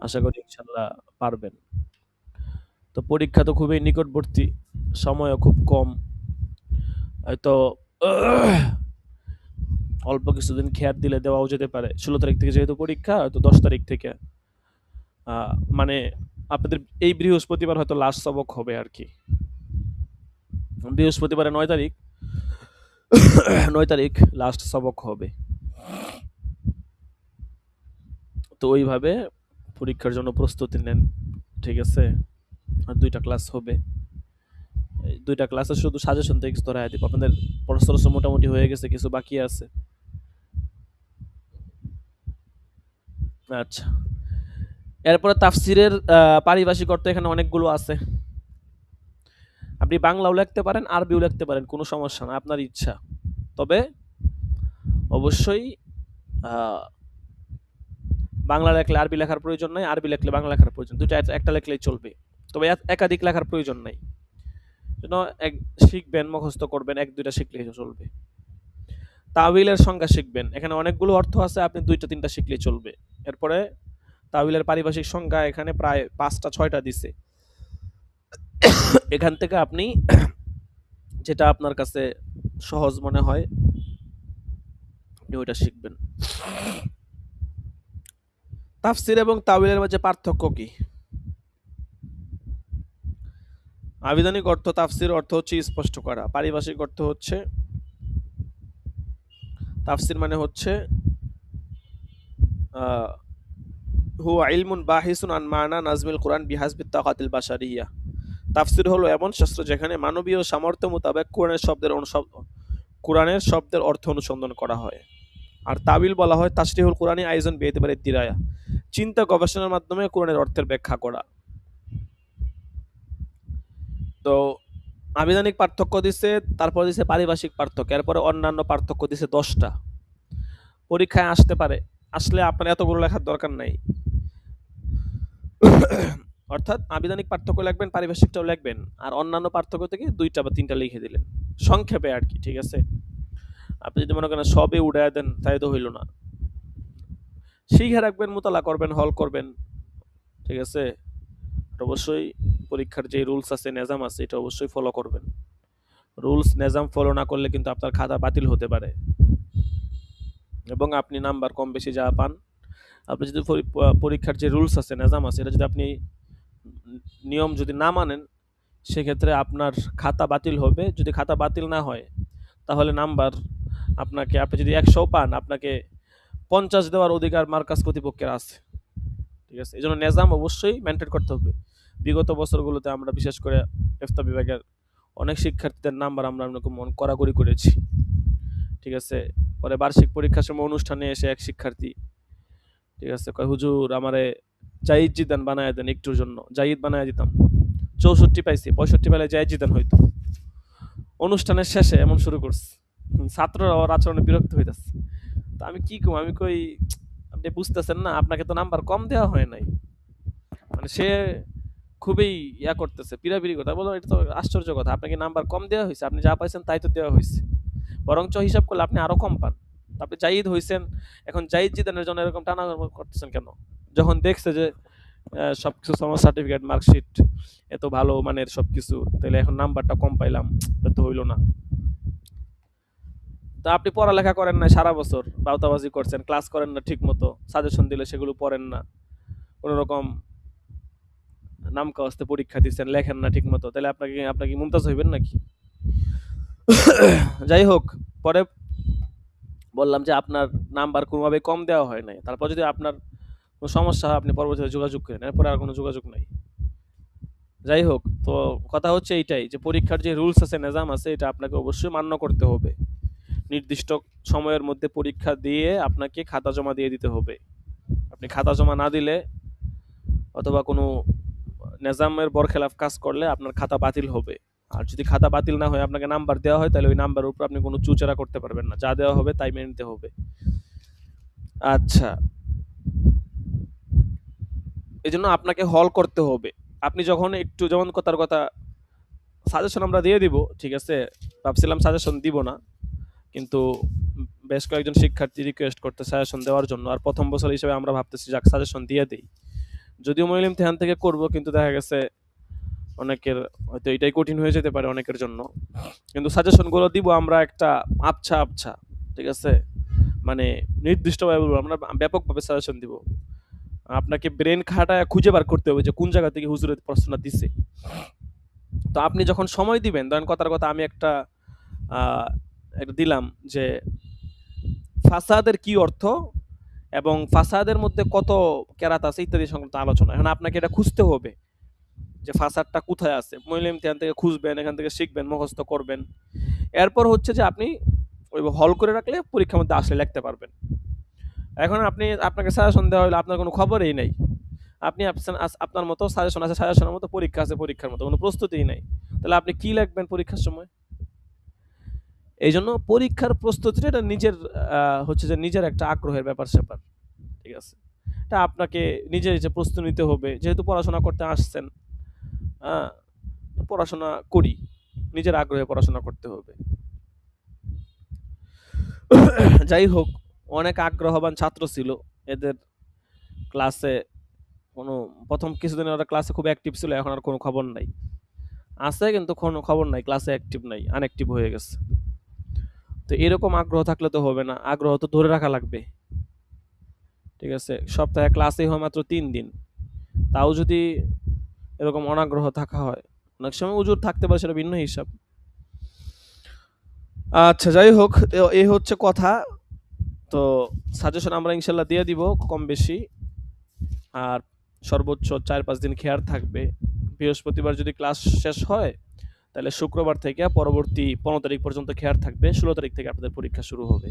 আশা করি ইনশাল্লাহ পারবেন। তো পরীক্ষা তো খুবই নিকটবর্তী, সময়ও খুব কম। হয়তো অল্প কিছুদিন খেয়াল দিলে দেওয়াও যেতে পারে। ১৬ তারিখ থেকে যেহেতু পরীক্ষা, হয়তো ১০ তারিখ থেকে মানে আপনাদের এই বৃহস্পতিবার হয়তো লাস্ট সবক হবে আর কি। বৃহস্পতিবারে ৯ তারিখ ৯ তারিখ লাস্ট সবক হবে। তো ওইভাবে পরীক্ষার জন্য প্রস্তুতি নেন। ঠিক আছে? আর ২টা ক্লাস হবে। এই 2টা ক্লাসে শুধু সাজেশন টেক্সট ধরায় দিব। আপনাদের প্রশ্ন মোটামুটি হয়ে গেছে, কিছু বাকি আছে। আচ্ছা, এরপরে তাফসিরের পারিভাষিক অর্থ এখানে অনেকগুলো আছে। আপনি বাংলাও লিখতে পারেন, আরবিও লিখতে পারেন, কোনো সমস্যা না, আপনার ইচ্ছা। তবে অবশ্যই বাংলা লেখলে আরবি লেখার প্রয়োজন নাই, আরবি লেখলে বাংলা লেখার প্রয়োজন, দুটো একটা লেখলেই চলবে। তবে একাধিক লেখার প্রয়োজন নাই। শিখবেন, মুখস্থ করবেন, 1-2টা শিখলেই চলবে। তাউইলের সংজ্ঞা শিখবেন, এখানে অনেকগুলো অর্থ আছে, আপনি 2-3টা শিখলেই চলবে। এরপরে তাউইলের পারিভাষিক সংজ্ঞা এখানে প্রায় 5টা-6টা দিছে। এখান থেকে আপনি যেটা আপনার কাছে সহজ মনে হয় আপনি ওইটা শিখবেন। তাফসির এবং তাউইলের মাঝে পার্থক্য কি? আবিধানিক অর্থ, তাফসির অর্থ হচ্ছে স্পষ্ট করা। পারিভাষিক অর্থ হচ্ছে, তাফসির মানে হচ্ছে হুয়া ইলমুন বাহিসুন আন মানা নাজমিল কোরআন বিহাসবি তাকাতিল বাশারিয়া। তাফসির হলো এমন শাস্ত্র যেখানে মানবীয় সামর্থ্য মোতাবেক কোরআনের শব্দের অর্থ অনুসন্ধান করা হয়। আর তাবিল বলা হয় তাশরিহুল কোরআনি আইজন বিএতিবারি দিরায়া, চিন্তা গবেষণার মাধ্যমে কোরআনের অর্থের ব্যাখ্যা করা। তো আবিধানিক পার্থক্য দিছে, তারপর দিছে পারিভাষিক পার্থক্য, এরপরে অন্যান্য পার্থক্য দিছে 10টা। পরীক্ষায় আসতে পারে, আসলে আপনার এতগুলো লেখার দরকার নাই। অর্থাৎ আবিধানিক পার্থক্য লিখবেন, পারিভাষিকটাও লিখবেন, আর অন্যান্য পার্থক্য থেকে 2টা বা 3টা লিখে দিলেন সংক্ষেপে আর কি, ঠিক আছে? আপনি যদি মনে করেন সবে উড়ায় দেন তাই তো হইল না। শিখে রাখবেন, মোতালা করবেন, হল করবেন, ঠিক আছে? অবশ্যই পরীক্ষার যে রুলস আছে, নিজাম আছে, এটা অবশ্যই ফলো করবেন। রুলস নিজাম ফলো না করলে কিন্তু আপনার খাতা বাতিল হতে পারে এবং আপনি নাম্বার কম বেশি যা পান, আপনি যদি পরীক্ষার যে রুলস আছে, নিজাম আছে, এটা যদি আপনি নিয়ম যদি না মানেন, সেক্ষেত্রে আপনার খাতা বাতিল হবে। যদি খাতা বাতিল না হয় তাহলে নাম্বার আপনি যদি 100 পান, আপনাকে 50 দেওয়ার অধিকার মার্কাস কর্তৃপক্ষের আছে, ঠিক আছে? এই জন্য নিজাম অবশ্যই মেনটেন করতে হবে। বিগত বছরগুলোতে আমরা বিশেষ করে ইফতা বিভাগের অনেক শিক্ষার্থীদের নাম্বার আমরা মন কড়াকড়ি করেছি, ঠিক আছে? পরে বার্ষিক পরীক্ষার সময় অনুষ্ঠানে এসে এক শিক্ষার্থী, ঠিক আছে, কয় হুজুর আমারে জাহিদ জিদান বানায় দেন একটুর জন্য। জাহিদ বানায় দিতাম, 64 পাইছি, 65 পেলে জাহিদ জিদান হইতো। অনুষ্ঠানের শেষে এমন শুরু করছে, ছাত্ররা ওর আচরণে বিরক্ত হইতেছে। তো আমি কি কম, আমি কই আপনি বুঝতেছেন না, আপনাকে তো নাম্বার কম দেওয়া হয় নাই। মানে সে খুবই করতেছে, পিরাপিরি কথা। বলো এটা তো আশ্চর্য কথা, আপনাকে নাম্বার কম দেওয়া হয়েছে, আপনি যা পাইছেন তাই তো দেওয়া হয়েছে, বরঞ্চ হিসাব করলে আপনি আরো কম পান। আপনি জাহিদ হইছেন, এখন জাহিদ জিদানের জন্য এরকম টানা করতেছেন কেন? যখন দেখছে যে সবকিছু আমার সার্টিফিকেট, মার্কশিট এত ভালো মানের সবকিছু, তাহলে এখন নাম্বারটা কম পাইলাম, এটা তো হইল না। তা আপনি পড়ালেখা করেন না সারা বছর, বাউতাবাজি করছেন, ক্লাস করেন না ঠিক মতো, সাজেশন দিলে সেগুলো পড়েন না, কোন রকম নাম কাস্তে পরীক্ষা দিচ্ছেন, লেখেন না ঠিক মতো, তাহলে আপনাকে মুমতাজ হইবেন নাকি? যাই হোক, পরে বললাম যে আপনার নাম্বার কোনোভাবে কম দেওয়া হয় নাই। তারপর যদি আপনার কোনো সমস্যা হয় আপনি পরবর্তীতে যোগাযোগ করেন, এরপরে আর কোনো যোগাযোগ নাই। যাই হোক, তো কথা হচ্ছে এইটাই যে পরীক্ষার যে রুলস আছে, নিজাম আছে, এটা আপনাকে অবশ্যই মান্য করতে হবে। নির্দিষ্ট সময়ের মধ্যে পরীক্ষা দিয়ে আপনাকে খাতা জমা দিয়ে দিতে হবে। আপনি খাতা জমা না দিলে অথবা কোনো নিজামের বরখেলাফ কাজ করলে আপনার খাতা বাতিল হবে। আর যদি খাতা বাতিল না হয়, আপনাকে নাম্বার দেওয়া হয়, তাহলে ওই নাম্বারের উপর আপনি কোনো চুচেরা করতে পারবেন না, যা দেওয়া হবে তাই মেনে নিতে হবে। আচ্ছা, এই জন্য আপনাকে হল করতে হবে। আপনি যখন একটু, যেমন কথার কথা, সাজেশন আমরা দিয়ে দিব, ঠিক আছে? ভাবছিলাম সাজেশন দিব না, কিন্তু বেশ কয়েকজন শিক্ষার্থী রিকোয়েস্ট করতে সাজেশন দেওয়ার জন্য, আর প্রথম বছর হিসেবে আমরা ভাবতেছি যাক সাজেশন দিয়ে দিই। যদিও মইল ইমতিহান থেকে করব, কিন্তু দেখা গেছে অনেকের হয়তো এটাই কঠিন হয়ে যেতে পারে অনেকের জন্য। কিন্তু সাজেশনগুলো দিব আমরা একটা আবছা, ঠিক আছে? মানে নির্দিষ্টভাবে আমরা ব্যাপকভাবে সাজেশন দিব। আপনাকে ব্রেন খাটায় খুঁজে বার করতে হবে যে কোন জায়গা থেকে হুজুরের প্রশ্নটা দিছে। তো আপনি যখন সময় দিবেন, ধরেন কথার কথা আমি একটা দিলাম যে ফাসাদের কি অর্থ এবং ফাসাদের মধ্যে কত কেরাত আছে ইত্যাদি সংক্রান্ত আলোচনা। এখন আপনাকে এটা খুঁজতে হবে যে ফাসাদটা কোথায় আছে, মূল ইমতিহান থেকে খুঁজবেন, এখান থেকে শিখবেন, মুখস্থ করবেন। এরপর হচ্ছে যে আপনি ওই হল করে রাখলে পরীক্ষার মধ্যে আসলে লিখতে পারবেন। এখন আপনাকে সাজেশন দেওয়া হলো, আপনার কোনো খবরই নাই। আপনি আপনার মতো সাজেশন আছে, সাজেশনের মতো পরীক্ষা আছে, পরীক্ষার মতো কোনো প্রস্তুতিই নাই। তাহলে আপনি কি লিখবেন পরীক্ষার সময়? এই জন্য পরীক্ষার প্রস্তুতিটা এটা নিজের হচ্ছে যে নিজের একটা আগ্রহের ব্যাপার-স্যাপার। ঠিক আছে? এটা আপনাকে নিজে যে প্রস্তুতি নিতে হবে। যেহেতু পড়াশোনা করতে আসছেন, আ পড়াশোনা করি। নিজের আগ্রহে পড়াশোনা করতে হবে। যাই হোক, অনেক আগ্রহবান ছাত্র ছিল। এদের ক্লাসে কোনো ১ম কিছুদিন ওরা ক্লাসে খুব অ্যাক্টিভ ছিল, এখন আর কোনো খবর নাই। আছে কিন্তু কোনো খবর নাই, ক্লাসে অ্যাক্টিভ নাই, আনঅ্যাক্টিভ হয়ে গেছে। তো এরকম আগ্রহ থাকলে তো হবে না, আগ্রহ তো ধরে রাখা লাগবে। ঠিক আছে? সপ্তাহে ক্লাসই হয় মাত্র ৩ দিন। তাও যদি এরকম অনাগ্রহ থাকা হয়, অনেক সময় উজুর থাকতে পারে, সেটা ভিন্ন হিসাব। আচ্ছা, যাই হোক, এই হচ্ছে কথা। তো সাজেশন আমরা ইনশাল্লাহ দিয়ে দিব কম বেশি। আর সর্বোচ্চ ৪-৫ দিন খেয়াল থাকবে। বৃহস্পতিবার যদি ক্লাস শেষ হয়, তাহলে শুক্রবার থেকে পরবর্তী ১৫ তারিখ পর্যন্ত খেয়াল থাকবে। ১৬ তারিখ থেকে আপনাদের পরীক্ষা শুরু হবে।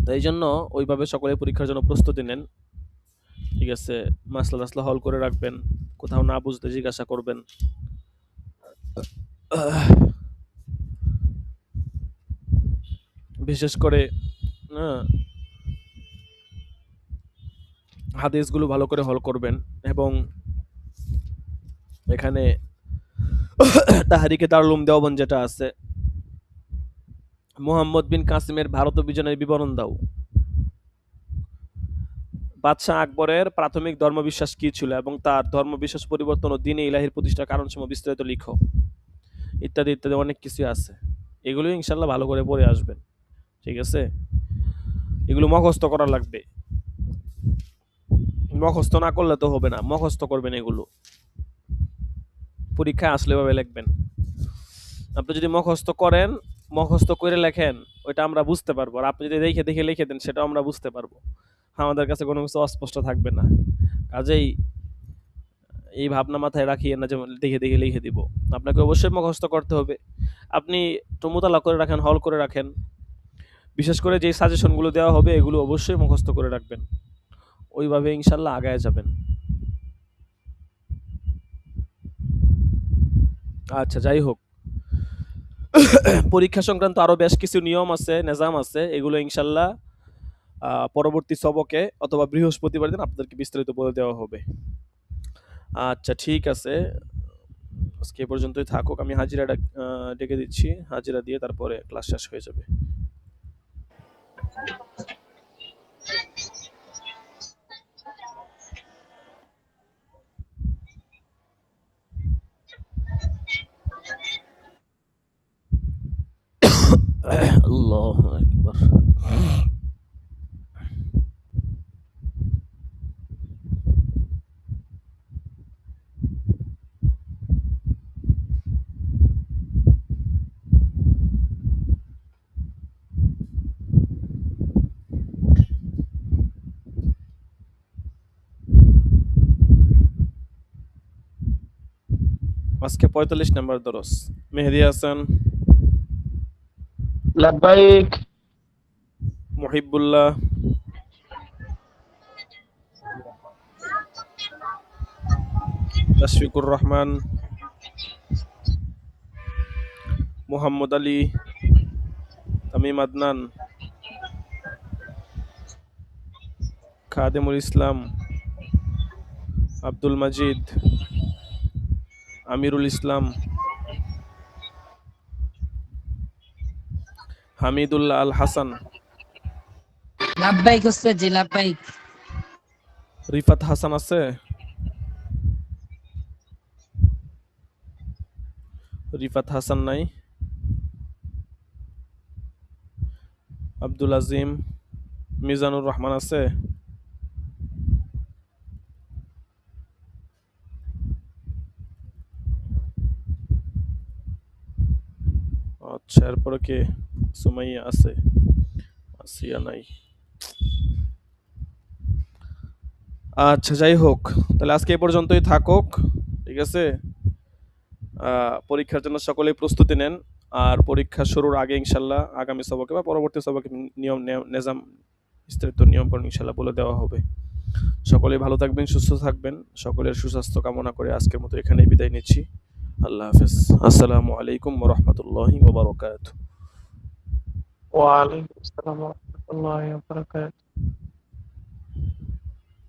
তো এই জন্য ওইভাবে সকলে পরীক্ষার জন্য প্রস্তুতি নেন। ঠিক আছে? মাসলা হল করে রাখবেন। কোথাও না বুঝলে জিজ্ঞাসা করবেন। বিশেষ করে হাদিসগুলো ভালো করে হল করবেন এবং এখানে তাহরিকে দারুল উলুম দেওবন্দ যেটা আছে, মুহাম্মদ বিন কাসিমের ভারত অভিযানের বিবরণ দাও। বাদশাহ আকবরের প্রাথমিক ধর্মবিশ্বাস কি ছিল এবং তার ধর্মবিশ্বাস পরিবর্তন ও দ্বীনে ইলাহির প্রতিষ্ঠার কারণসমূহ বিস্তারিত লিখো, ইত্যাদি ইত্যাদি অনেক কিছু আছে। এগুলো ইনশাল্লাহ ভালো করে পড়ে আসবেন। ঠিক আছে? এগুলো মুখস্থ করা লাগবে। মুখস্থ না করলে তো হবে না, মুখস্থ করবেন। এগুলো পরীক্ষায় আসলে ভাবে লিখবেন। আপনি যদি মুখস্থ করেন, মুখস্থ করে লেখেন, ওইটা আমরা বুঝতে পারবো। আর আপনি যদি দেখে দেখে লিখে দেন, সেটাও আমরা বুঝতে পারবো। আমাদের কাছে কোনো কিছু অস্পষ্ট থাকবে না। কাজেই এই ভাবনা মাথায় রাখিয়ে না যে দেখে দেখে লিখে দিব। আপনাকে অবশ্যই মুখস্থ করতে হবে। আপনি একটু মোতালা করে রাখেন, হল করে রাখেন। বিশেষ করে যে সাজেশনগুলো দেওয়া হবে, এগুলো অবশ্যই মুখস্থ করে রাখবেন। ওইভাবে ইনশাল্লাহ আগায় যাবেন। আচ্ছা, যাই হোক, পরীক্ষা সংক্রান্ত আরো বেশ কিছু নিয়ম আছে, নিজাম আছে। এগুলো ইনশাল্লাহ পরবর্তী সবকে অথবা বৃহস্পতিবার দিন আপনাদেরকে বিস্তারিত বলে দেওয়া হবে। আচ্ছা, ঠিক আছে, আজকে এ পর্যন্তই থাকুক। আমি হাজিরাটা ডেকে দিচ্ছি। হাজিরা দিয়ে তারপরে ক্লাস শেষ হয়ে যাবে। আল্লাহু আকবার। আজকে ৪৫ নম্বর দরস। মেহেদী হাসান, লাব্বাইক, মুহিবুল্লাহ, তাশফিকুর রহমান, মোহাম্মদ আলী, তামিম আদনান, খাদেমুল ইসলাম, আব্দুল মাজিদ, আমিরুল ইসলাম, হামিদুল্লাহ আল হাসান, লাব্বাইক ওস্তাদ জি, লাব্বাইক। রিফাত হাসান আছে? রিফাত হাসান নাই। আব্দুল আজিম, মিজানুর রহমান আছে? আচ্ছা, এরপরে কে? সুমাইয়া আছে? আসিয়া নাই। আচ্ছা, যাই হোক, তাহলে আজকে এই পর্যন্তই থাকুক। ঠিক আছে? পরীক্ষার জন্য সকলেই প্রস্তুতি নেন। আর পরীক্ষা শুরুর আগে ইনশাল্লাহ আগামী সবকে বা পরবর্তী সবকে নিয়ম নেজাম বিস্তারিত নিয়মকানুন ইনশাল্লাহ বলে দেওয়া হবে। সকলেই ভালো থাকবেন, সুস্থ থাকবেন। সকলের সুস্বাস্থ্য কামনা করে আজকের মতো এখানেই বিদায় নিচ্ছি। আল্লাহ হাফেজ। আসসালামু আলাইকুম ওয়া রাহমাতুল্লাহি ওয়া বারাকাতুহু। ওয়ালাইকুম আসসালাম ওয়া রাহমাতুল্লাহি ওয়া বারাকাতুহু।